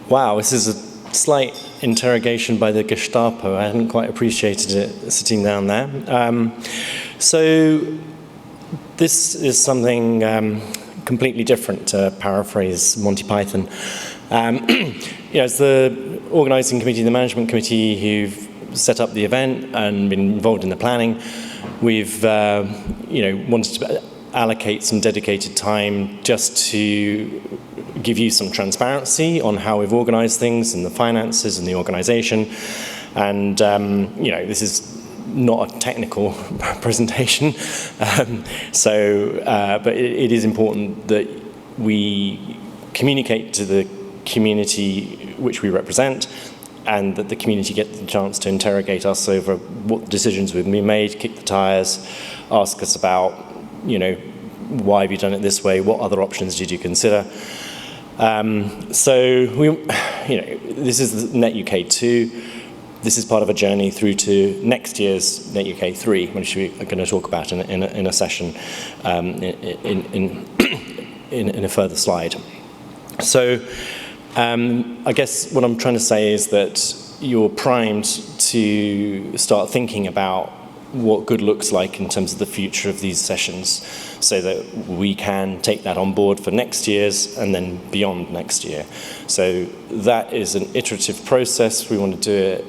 Wow, this is a slight interrogation by the Gestapo. I hadn't quite appreciated it sitting down there. So this is something completely different, to paraphrase Monty Python. It's the organising committee, the management committee who've set up the event and been involved in the planning. We've wanted to allocate some dedicated time just to give you some transparency on how we've organised things and the finances and the organisation. And this is not a technical presentation, but it is important that we communicate to the community which we represent, and that the community get the chance to interrogate us over what decisions we've made, kick the tires, ask us about, why have you done it this way? What other options did you consider? This is the NetUK2. This is part of a journey through to next year's NetUK3, which we are going to talk about in a session in a further slide. So I guess what I'm trying to say is that you're primed to start thinking about what good looks like in terms of the future of these sessions, so that we can take that on board for next year's and then beyond next year. So that is an iterative process. We want to do it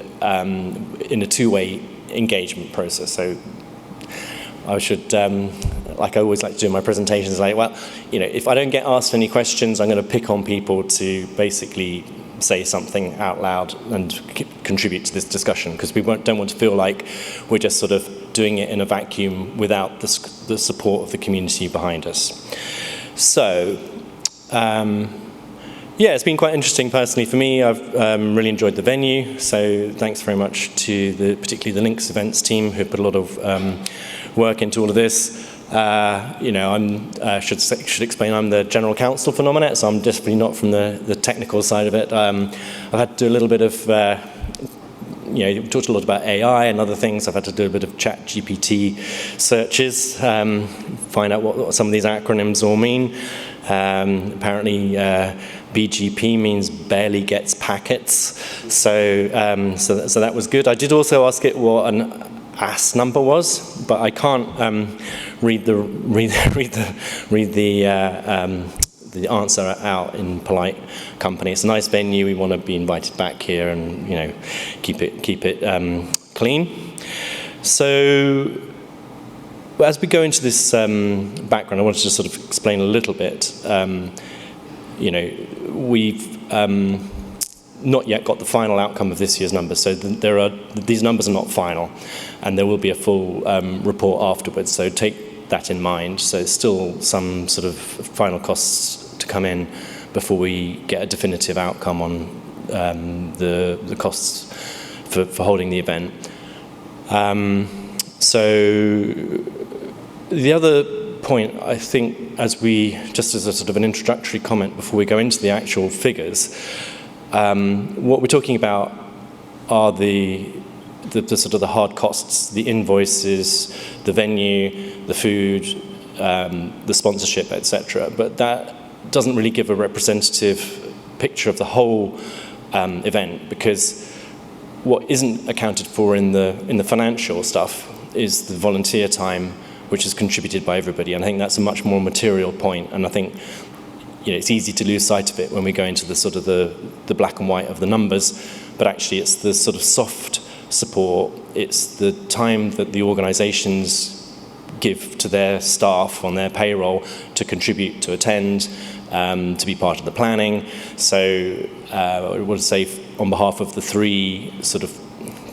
in a two-way engagement process. So I should, like I always like to do in my presentations, if I don't get asked any questions, I'm going to pick on people to basically say something out loud and contribute to this discussion, because we don't want to feel like we're just sort of doing it in a vacuum without the support of the community behind us. So, it's been quite interesting personally for me. I've really enjoyed the venue, so thanks very much to particularly the Links events team, who put a lot of work into all of this. Should explain, I'm the general counsel for Nominet, so I'm definitely not from the technical side of it. I've had to do a little bit of, we talked a lot about AI and other things. I've had to do a bit of chat GPT searches, find out what some of these acronyms all mean. Apparently, BGP means barely gets packets, so that was good. I did also ask it what an AS number was, but I can't read the answer out in polite company. It's a nice venue. We want to be invited back here, and keep it clean. So, as we go into this background, I wanted to sort of explain a little bit. We've not yet got the final outcome of this year's numbers, so these numbers are not final, and there will be a full report afterwards, so take that in mind. So there's still some sort of final costs to come in before we get a definitive outcome on the costs for holding the event. So the other point, I think, just as a sort of an introductory comment before we go into the actual figures, what we're talking about are the sort of the hard costs, the invoices, the venue, the food, the sponsorship, etc. But that doesn't really give a representative picture of the whole event, because what isn't accounted for in the financial stuff is the volunteer time, which is contributed by everybody. And I think that's a much more material point. And I think it's easy to lose sight of it when we go into the sort of the black and white of the numbers, but actually it's the sort of soft support. It's the time that the organisations give to their staff on their payroll to contribute, to attend, to be part of the planning. So I would say on behalf of the three sort of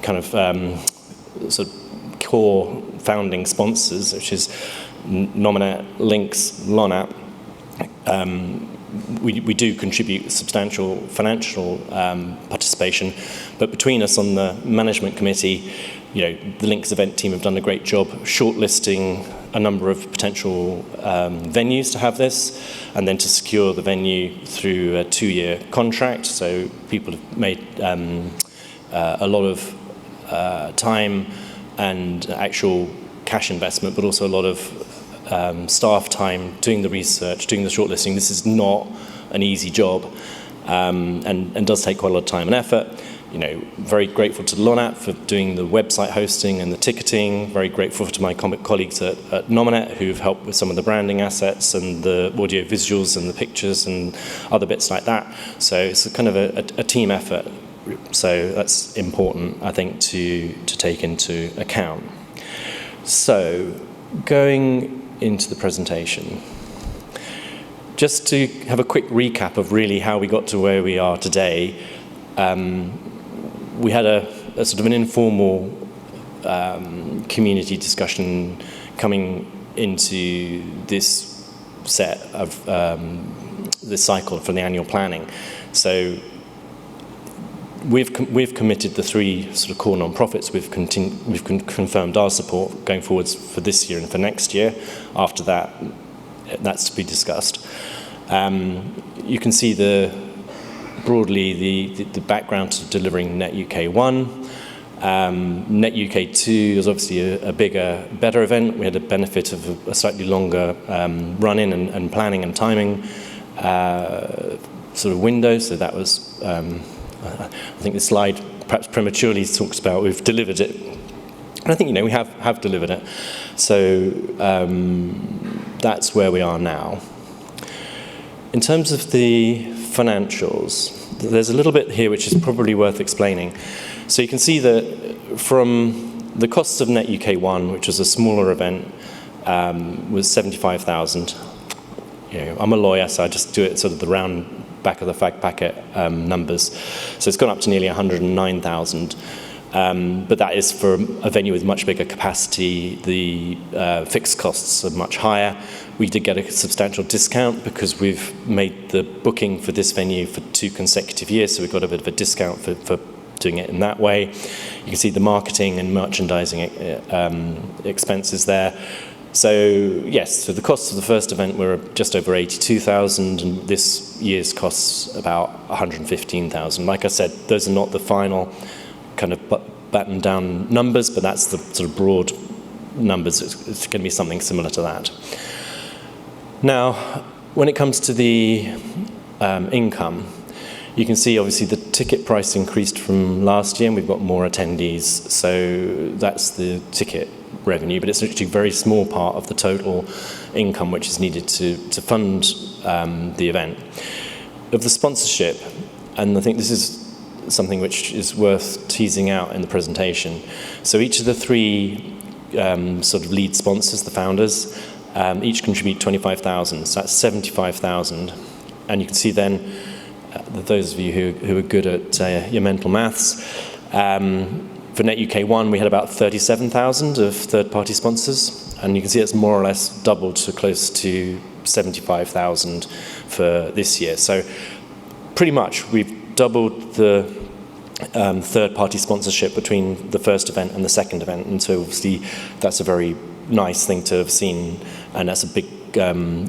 kind of sort of core founding sponsors, which is Nominet, Links, Lonat, we do contribute substantial financial participation, but between us on the management committee, the Links event team have done a great job shortlisting a number of potential venues to have this, and then to secure the venue through a 2-year contract. So people have made a lot of time and actual cash investment, but also a lot of staff time doing the research, doing the shortlisting. This is not an easy job, and does take quite a lot of time and effort. You know, very grateful to Nominet for doing the website hosting and the ticketing. Very grateful to my colleagues at Nominet who've helped with some of the branding assets and the audio visuals and the pictures and other bits like that. So it's a kind of a team effort. So that's important, I think, to take into account. So going into the presentation, just to have a quick recap of really how we got to where we are today. We had a sort of an informal community discussion coming into this set of this cycle for the annual planning. So we've committed the three sort of core non-profits. We've confirmed our support going forwards for this year and for next year. After that, that's to be discussed. You can see broadly the background to delivering NetUK1. NetUK2 was obviously a bigger, better event. We had the benefit of a slightly longer run-in and planning and timing sort of window. So that was, I think the slide perhaps prematurely talks about we've delivered it. And I think, you know, we have delivered it. So that's where we are now. In terms of the financials, there's a little bit here which is probably worth explaining. So you can see that from the costs of NetUK1, which was a smaller event, was 75,000. You know, I'm a lawyer, so I just do it sort of the round back of the fag packet numbers. So it's gone up to nearly 109,000. But that is for a venue with much bigger capacity. The fixed costs are much higher. We did get a substantial discount because we've made the booking for this venue for 2 consecutive years, so we've got a bit of a discount for doing it in that way. You can see the marketing and merchandising expenses there. So yes, so the costs of the first event were just over 82,000, and this year's costs about 115,000. Like I said, those are not the final kind of battened down numbers, but that's the sort of broad numbers. It's going to be something similar to that. Now, when it comes to the income, you can see obviously the ticket price increased from last year and we've got more attendees, so that's the ticket revenue, but it's actually a very small part of the total income which is needed to fund the event. Of the sponsorship, and I think this is something which is worth teasing out in the presentation. So each of the 3 sort of lead sponsors, the founders, each contribute 25,000, so that's 75,000. And you can see then, those of you who are good at your mental maths, for NetUK1 we had about 37,000 of third-party sponsors, and you can see it's more or less doubled to close to 75,000 for this year. So pretty much we've doubled the third-party sponsorship between the first event and the second event, and so obviously that's a very nice thing to have seen, and that's a big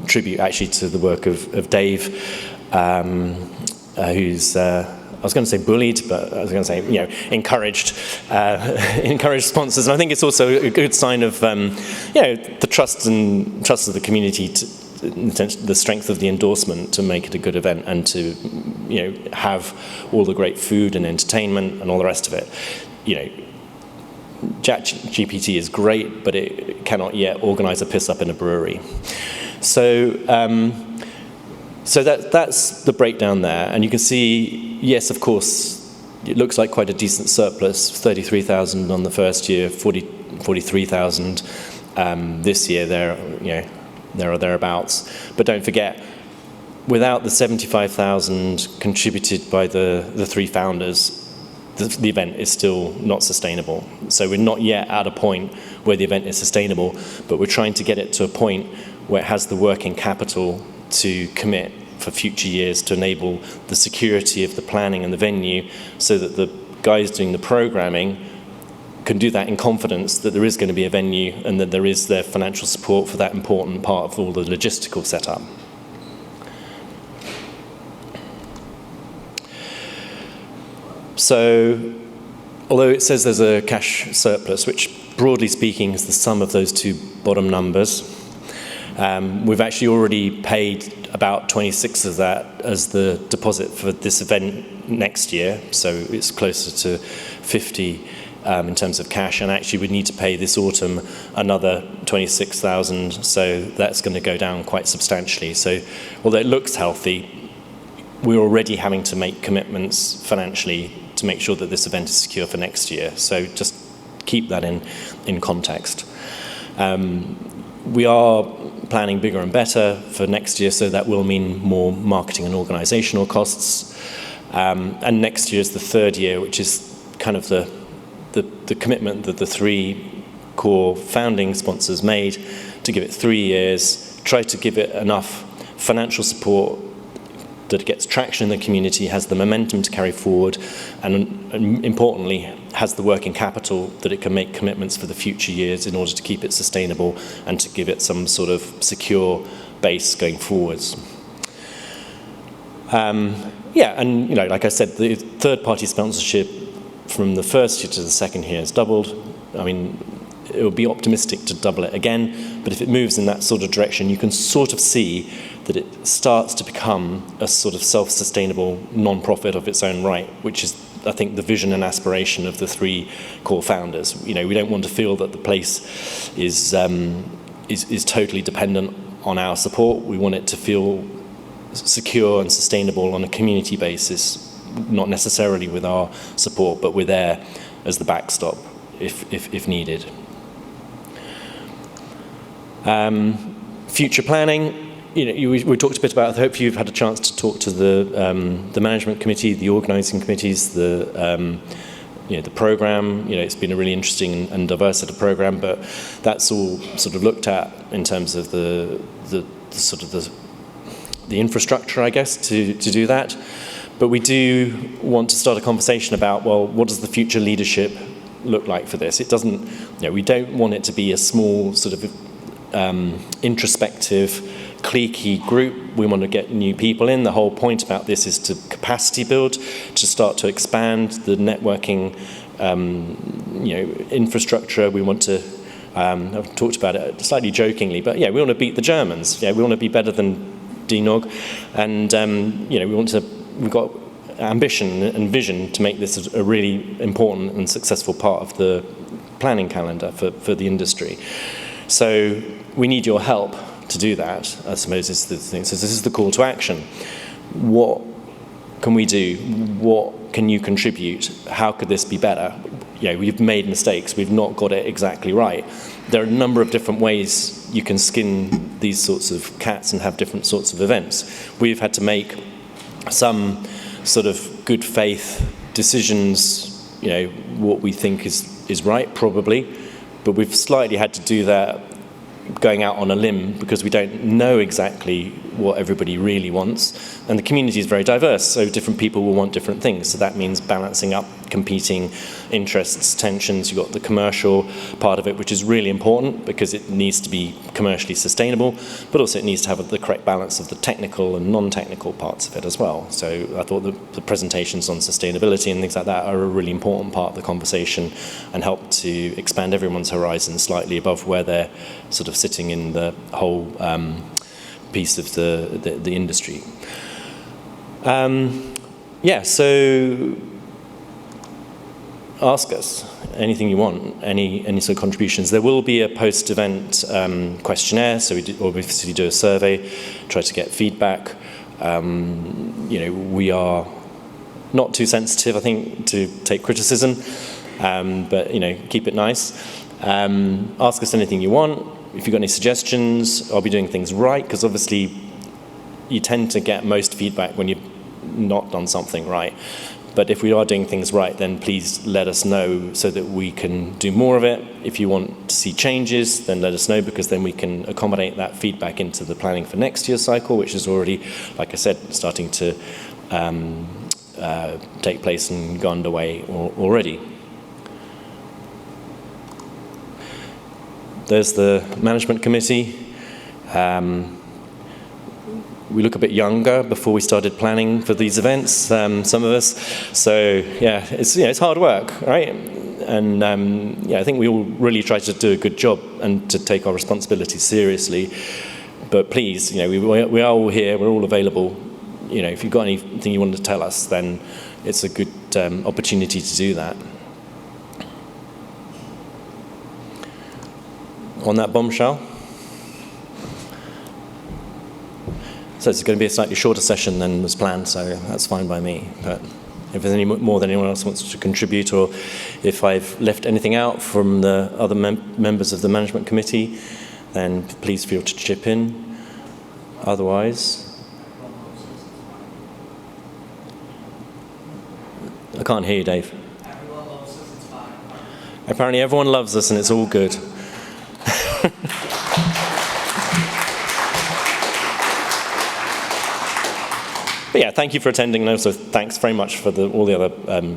tribute actually to the work of Dave, who's I was going to say bullied, but I was going to say, you know, encouraged sponsors, and I think it's also a good sign of you know, the trust of the community, the strength of the endorsement to make it a good event and to, you know, have all the great food and entertainment and all the rest of it. You know, ChatGPT is great, but it cannot yet organise a piss up in a brewery. So that's the breakdown there, and you can see, yes, of course, it looks like quite a decent surplus. 33,000 on the first year, 43,000 this year. There or thereabouts. But don't forget, without the 75,000 contributed by the 3 founders, the event is still not sustainable. So we're not yet at a point where the event is sustainable, but we're trying to get it to a point where it has the working capital to commit for future years to enable the security of the planning and the venue, so that the guys doing the programming can do that in confidence that there is going to be a venue and that there is their financial support for that important part of all the logistical setup. So, although it says there's a cash surplus, which broadly speaking is the sum of those 2 bottom numbers, We've actually already paid about 26 of that as the deposit for this event next year, so it's closer to 50 in terms of cash, and actually we need to pay this autumn another 26,000, so that's going to go down quite substantially. So although it looks healthy, we're already having to make commitments financially to make sure that this event is secure for next year. So just keep that in context. We are planning bigger and better for next year, so that will mean more marketing and organisational costs. And next year is the third year, which is kind of the commitment that the three core founding sponsors made to give it 3 years, try to give it enough financial support that it gets traction in the community, has the momentum to carry forward, and importantly, has the working capital that it can make commitments for the future years in order to keep it sustainable and to give it some sort of secure base going forwards. Yeah, and like I said, the third-party sponsorship from the first year to the second year has doubled. I mean, it would be optimistic to double it again, but if it moves in that sort of direction, you can sort of see that it starts to become a sort of self-sustainable non-profit of its own right, which is, I think, the vision and aspiration of the three core founders. We don't want to feel that the place is totally dependent on our support. We want it to feel secure and sustainable on a community basis, not necessarily with our support, but we're there as the backstop if needed. Future planning, we talked a bit about. I hope you've had a chance to talk to the management committee, the organising committees, the program. It's been a really interesting and diverse set of program, but that's all sort of looked at in terms of the infrastructure, I guess, to do that. But we do want to start a conversation about, well, what does the future leadership look like for this? It doesn't, we don't want it to be a small sort of introspective, cliquey group. We want to get new people in. The whole point about this is to capacity build, to start to expand the networking, infrastructure. We want to, I've talked about it slightly jokingly, but yeah, we want to beat the Germans. Yeah, we want to be better than DNOG, and we've got ambition and vision to make this a really important and successful part of the planning calendar for the industry. So we need your help to do that, I suppose, is the thing. So this is the call to action. What can we do? What can you contribute? How could this be better? We've made mistakes. We've not got it exactly right. There are a number of different ways you can skin these sorts of cats and have different sorts of events. We've had to make some sort of good faith decisions, what we think is right, probably, but we've slightly had to do that going out on a limb because we don't know exactly what everybody really wants, and the community is very diverse, so different people will want different things. So that means balancing up competing interests, tensions. You've got the commercial part of it, which is really important because it needs to be commercially sustainable, but also it needs to have the correct balance of the technical and non-technical parts of it as well. So I thought the presentations on sustainability and things like that are a really important part of the conversation and help to expand everyone's horizon slightly above where they're sort of sitting in the whole piece of the industry. So ask us anything you want, any sort of contributions. There will be a post-event questionnaire, so we obviously do a survey, try to get feedback. We are not too sensitive, I think, to take criticism, but keep it nice. Ask us anything you want. If you've got any suggestions, I'll be doing things right, because obviously you tend to get most feedback when you've not done something right. But if we are doing things right, then please let us know so that we can do more of it. If you want to see changes, then let us know, because then we can accommodate that feedback into the planning for next year's cycle, which is already, like I said, starting to take place and go underway already. There's the management committee. We look a bit younger before we started planning for these events, some of us. So yeah, it's hard work, right? And I think we all really try to do a good job and to take our responsibilities seriously. But please, we are all here, we're all available. If you've got anything you want to tell us, then it's a good opportunity to do that. On that bombshell. So it's going to be a slightly shorter session than was planned, so that's fine by me. But if there's any more than anyone else wants to contribute, or if I've left anything out from the other members of the management committee, then please feel to chip in. Otherwise, I can't hear you, Dave. Everyone loves us, it's fine. Apparently everyone loves us and it's all good. But yeah, thank you for attending, and also thanks very much for all the other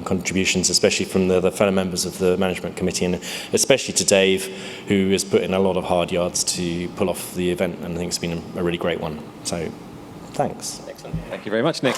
contributions, especially from the fellow members of the management committee, and especially to Dave, who has put in a lot of hard yards to pull off the event, and I think it's been a really great one. So, thanks. Excellent. Thank you very much, Nick.